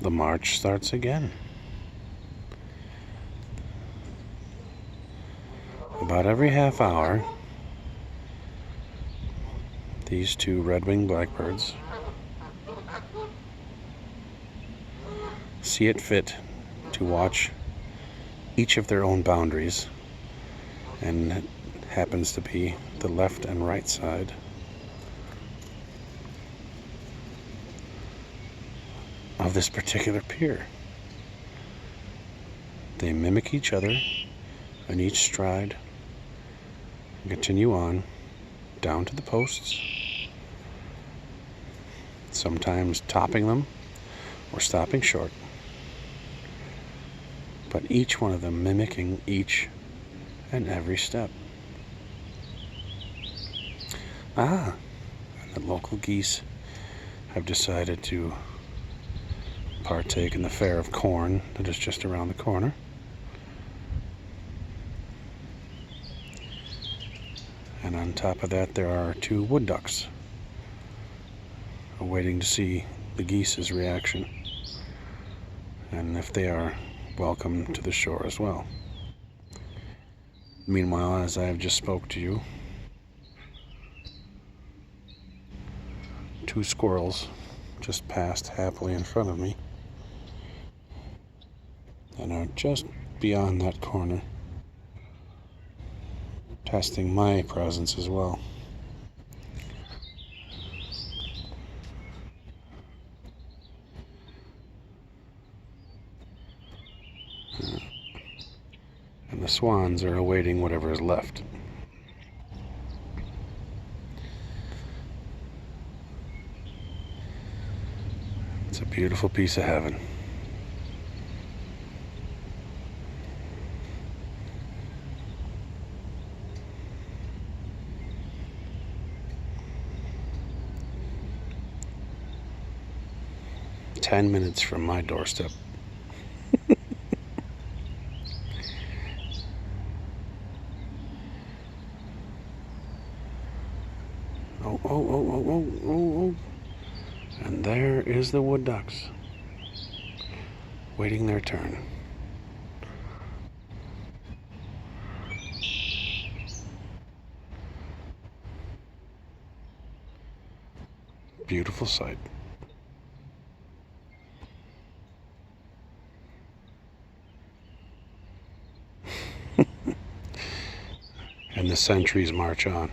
the march starts again. About every half hour, these two red-winged blackbirds see it fit to watch each of their own boundaries, and it happens to be the left and right side of this particular pier. They mimic each other in each stride and continue on down to the posts, sometimes topping them or stopping short, but each one of them mimicking each and every step. And the local geese have decided to partake in the fare of corn that is just around the corner. And on top of that, there are two wood ducks waiting to see the geese's reaction and if they are welcome to the shore as well. Meanwhile, as I have just spoke to you, two squirrels just passed happily in front of me and are just beyond that corner, testing my presence as well. And the swans are awaiting whatever is left. It's a beautiful piece of heaven. "10 minutes from my doorstep." Oh. And there is the wood ducks, waiting their turn. Beautiful sight. And the sentries march on.